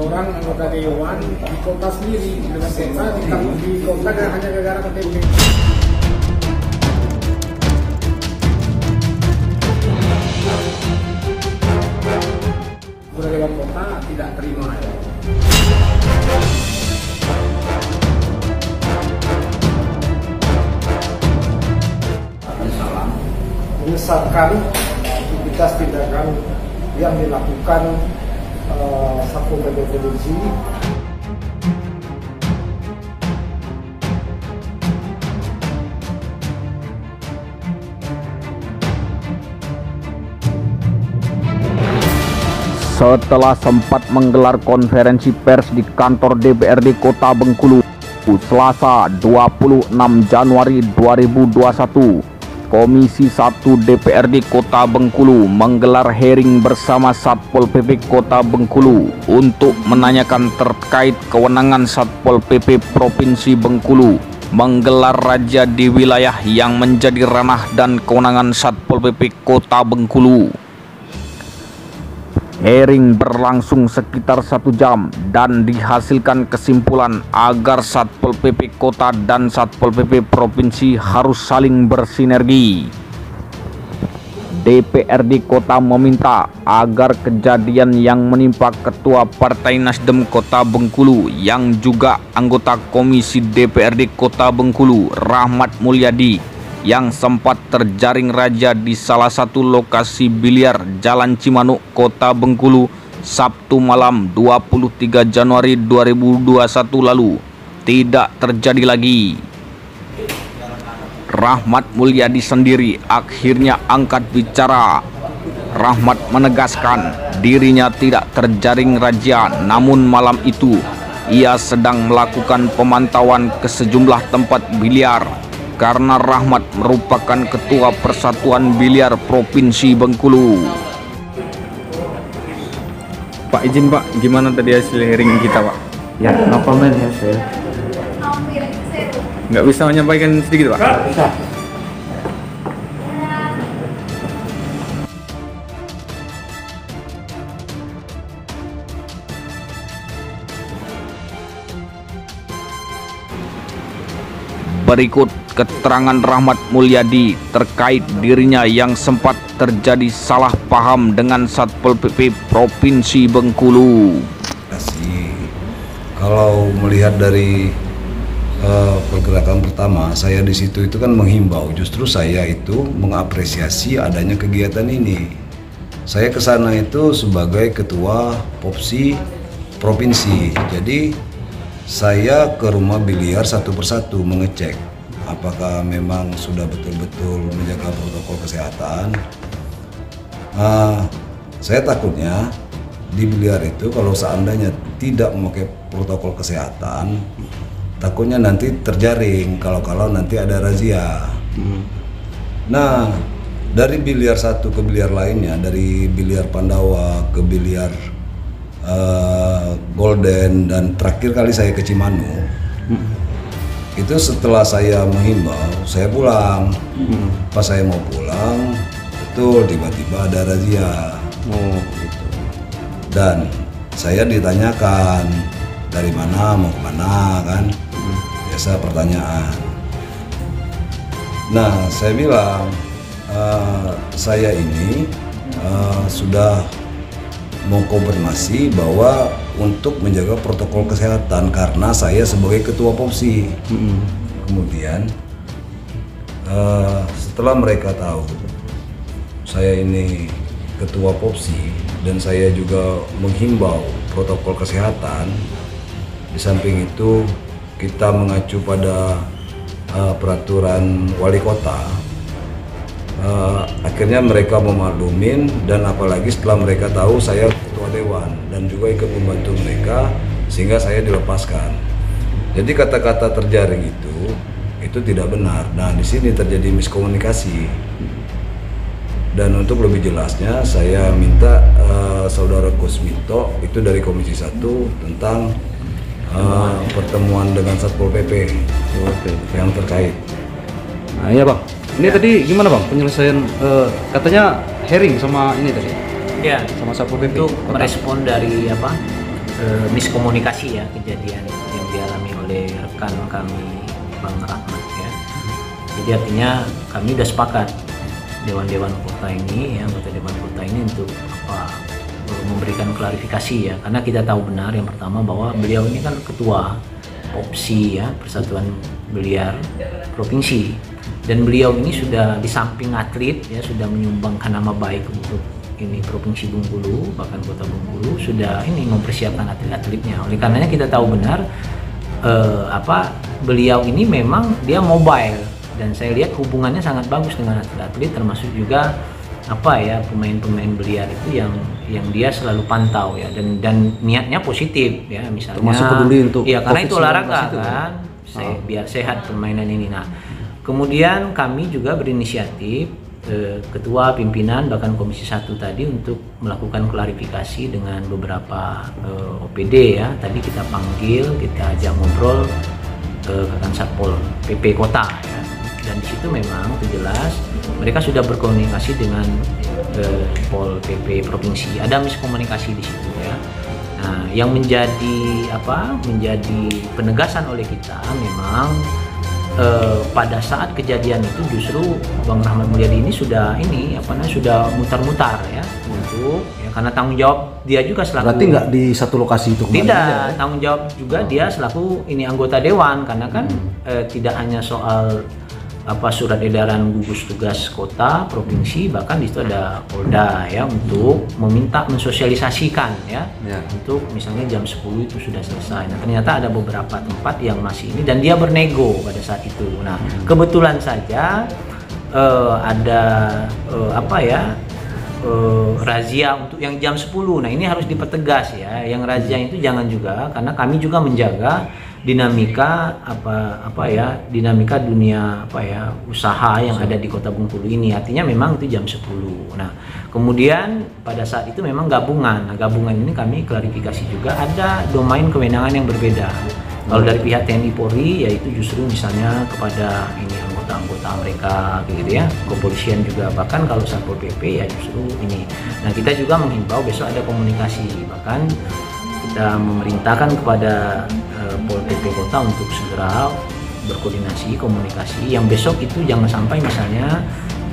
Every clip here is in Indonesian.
seorang anggota dewan di kota sendiri dengan di kota dan hanya gara-gara KTP. Anggota dewan kota tidak terima ya. Menyesalkan aktivitas tindakan yang dilakukan Satpol PP Provinsi. Setelah sempat menggelar konferensi pers di kantor DPRD Kota Bengkulu Selasa 26 Januari 2021, Komisi 1 DPRD Kota Bengkulu menggelar hearing bersama Satpol PP Kota Bengkulu untuk menanyakan terkait kewenangan Satpol PP Provinsi Bengkulu menggelar razia di wilayah yang menjadi ranah dan kewenangan Satpol PP Kota Bengkulu. Hearing berlangsung sekitar 1 jam dan dihasilkan kesimpulan agar Satpol PP Kota dan Satpol PP Provinsi harus saling bersinergi. DPRD Kota meminta agar kejadian yang menimpa Ketua Partai Nasdem Kota Bengkulu yang juga anggota Komisi DPRD Kota Bengkulu, Rahmat Mulyadi, yang sempat terjaring razia di salah satu lokasi biliar Jalan Cimanuk, Kota Bengkulu, Sabtu malam 23 Januari 2021 lalu, tidak terjadi lagi. Rahmat Mulyadi sendiri akhirnya angkat bicara. Rahmat menegaskan dirinya tidak terjaring razia, namun malam itu ia sedang melakukan pemantauan ke sejumlah tempat biliar karena Rahmat merupakan Ketua Persatuan Biliar Provinsi Bengkulu. Pak, izin Pak, gimana tadi hasil hearing kita Pak? Ya, no comment ya saya. Nggak bisa menyampaikan sedikit Pak? Bisa. Berikut keterangan Rahmat Mulyadi terkait dirinya yang sempat terjadi salah paham dengan Satpol PP Provinsi Bengkulu. Kalau melihat dari pergerakan pertama, saya di situ itu kan menghimbau, justru saya itu mengapresiasi adanya kegiatan ini. Saya ke sana itu sebagai ketua Popsi Provinsi, jadi saya ke rumah biliar satu persatu mengecek apakah memang sudah betul-betul menjaga protokol kesehatan. Saya takutnya di biliar itu kalau seandainya tidak memakai protokol kesehatan, takutnya nanti terjaring kalau nanti ada razia. Nah, dari biliar satu ke biliar lainnya, dari biliar Pandawa ke biliar Golden dan terakhir kali saya ke Cimanuk, itu setelah saya menghimbau saya pulang. Pas saya mau pulang, betul tiba-tiba ada razia. Gitu. Dan saya ditanyakan dari mana mau kemana kan, biasa pertanyaan. Nah, saya bilang saya ini sudah mengkonfirmasi bahwa untuk menjaga protokol kesehatan karena saya sebagai ketua Popsi. Kemudian setelah mereka tahu saya ini ketua Popsi dan saya juga menghimbau protokol kesehatan, di samping itu kita mengacu pada peraturan wali kota. Akhirnya mereka memaklumin, dan apalagi setelah mereka tahu saya ketua dewan dan juga ikut membantu mereka sehingga saya dilepaskan. Jadi kata-kata terjaring itu tidak benar. Nah, di sini terjadi miskomunikasi. Dan untuk lebih jelasnya saya minta saudara Kusminto itu dari Komisi 1 tentang pertemuan dengan Satpol PP yang terkait. Nah, iya Bang. Ini tadi gimana Bang penyelesaian, katanya hearing sama ini tadi? Ya, sama Satpol PP. untuk merespon dari miskomunikasi ya, kejadian yang dialami oleh rekan kami Bang Rahmat ya. Jadi artinya kami sudah sepakat dewan-dewan kota ini ya, anggota dewan kota ini untuk memberikan klarifikasi ya, karena kita tahu benar yang pertama bahwa beliau ini kan ketua POPSI ya, Persatuan Biliar Provinsi, dan beliau ini sudah di samping atlet ya, sudah menyumbangkan nama baik untuk ini Provinsi Bengkulu, bahkan Kota Bengkulu sudah ini mempersiapkan atlet-atletnya. Oleh karenanya kita tahu benar beliau ini memang dia mobile, dan saya lihat hubungannya sangat bagus dengan atlet-atlet, termasuk juga pemain-pemain biliar itu yang dia selalu pantau ya, dan niatnya positif ya, misalnya termasuk peduli untuk ya, karena itu olahraga itu, kan biar sehat permainan ini. Nah kemudian kami juga berinisiatif ketua pimpinan bahkan komisi 1 tadi untuk melakukan klarifikasi dengan beberapa OPD ya. Tadi kita panggil, kita ajak ngobrol ke Kakang Satpol PP Kota ya. Dan di situ memang jelas mereka sudah berkomunikasi dengan Pol PP Provinsi. Ada miskomunikasi di situ ya. Nah, yang menjadi penegasan oleh kita memang pada saat kejadian itu justru Bang Rahmat Mulyadi ini sudah mutar-mutar ya, untuk ya, karena tanggung jawab dia juga selaku. Berarti nggak di satu lokasi itu? Tidak, ya? Tanggung jawab juga dia selaku ini anggota dewan, karena kan tidak hanya soal surat edaran gugus tugas kota, provinsi, bahkan di situ ada Polda ya, untuk meminta mensosialisasikan ya, untuk misalnya jam 10 itu sudah selesai. Nah ternyata ada beberapa tempat yang masih ini, dan dia bernego pada saat itu. Nah kebetulan saja ada razia untuk yang jam 10. Nah ini harus dipertegas ya, yang razia itu jangan juga, karena kami juga menjaga dinamika dinamika dunia usaha yang ada di Kota Bengkulu ini. Artinya memang itu jam 10. Nah kemudian pada saat itu memang gabungan. Nah gabungan ini kami klarifikasi juga ada domain kewenangan yang berbeda. Kalau dari pihak TNI Polri yaitu justru misalnya kepada ini anggota mereka gitu ya, kepolisian juga, bahkan kalau Satpol PP ya justru ini. Nah kita juga menghimbau besok ada komunikasi, bahkan kita memerintahkan kepada Pol PP Kota untuk segera berkoordinasi, komunikasi yang besok itu jangan sampai misalnya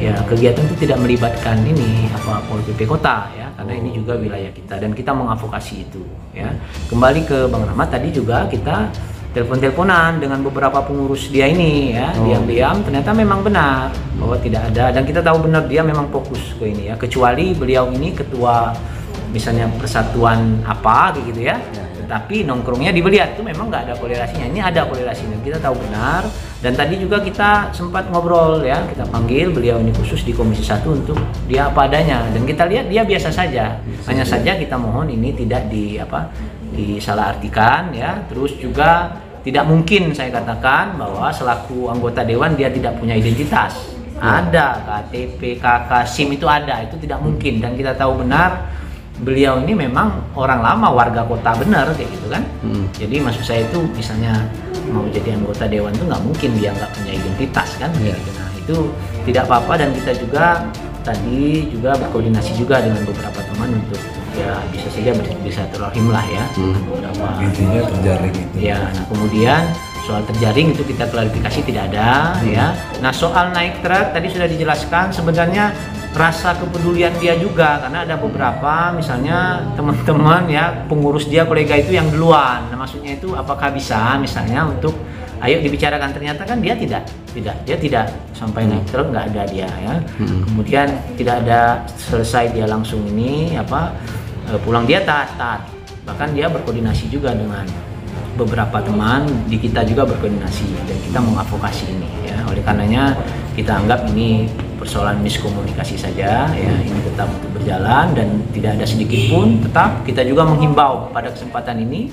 ya kegiatan itu tidak melibatkan ini Pol PP Kota ya, karena ini juga wilayah kita dan kita mengadvokasi itu ya. Kembali ke Bang Rahmat, tadi juga kita telepon-teleponan dengan beberapa pengurus dia ini ya, diam-diam ternyata memang benar bahwa tidak ada, dan kita tahu benar dia memang fokus ke ini ya, kecuali beliau ini ketua misalnya persatuan gitu ya, tapi nongkrongnya di biliar itu memang nggak ada kolerasinya. Ini ada kolerasinya, kita tahu benar. Dan tadi juga kita sempat ngobrol ya, kita panggil beliau ini khusus di Komisi 1 untuk dia apa adanya, dan kita lihat dia biasa saja. Hanya saja kita mohon ini tidak disalahartikan ya. Terus juga tidak mungkin saya katakan bahwa selaku anggota dewan dia tidak punya identitas. Ada KTP, KK, SIM itu ada, itu tidak mungkin, dan kita tahu benar beliau ini memang orang lama, warga kota benar kayak gitu kan. Jadi maksud saya itu misalnya mau jadi anggota dewan itu nggak mungkin dia nggak punya identitas kan. Gitu. Nah itu tidak apa-apa, dan kita juga tadi juga berkoordinasi juga dengan beberapa teman untuk ya bisa saja bersilaturahim lah ya. Intinya terjaring itu. Ya, nah kemudian soal terjaring itu kita klarifikasi tidak ada ya. Nah soal naik truk tadi sudah dijelaskan, sebenarnya rasa kepedulian dia juga, karena ada beberapa misalnya teman-teman ya, pengurus dia, kolega itu yang duluan. Nah maksudnya itu apakah bisa misalnya untuk ayo dibicarakan, ternyata kan dia tidak sampai naik truk, nggak ada dia ya. Kemudian tidak ada selesai dia langsung ini pulang, dia taat, bahkan dia berkoordinasi juga dengan beberapa teman di kita juga berkoordinasi, dan kita mengadvokasi ini ya. Oleh karenanya kita anggap ini persoalan miskomunikasi saja ya, ini tetap untuk berjalan dan tidak ada sedikit pun. Tetap kita juga menghimbau pada kesempatan ini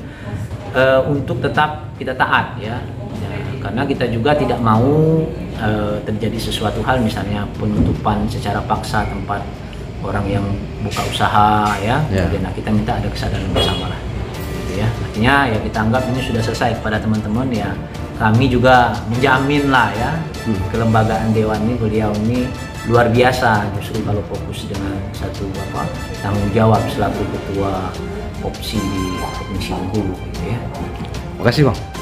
untuk tetap kita taat ya, karena kita juga tidak mau terjadi sesuatu hal misalnya penutupan secara paksa tempat orang yang buka usaha ya. Nah kita minta ada kesadaran bersama lah gitu ya. Artinya ya kita anggap ini sudah selesai kepada teman-teman ya. Kami juga menjamin lah ya, kelembagaan dewan ini, beliau ini luar biasa justru kalau fokus dengan satu tanggung jawab selaku ketua Popsi di Provinsi Bengkulu gitu ya. Makasih Bang.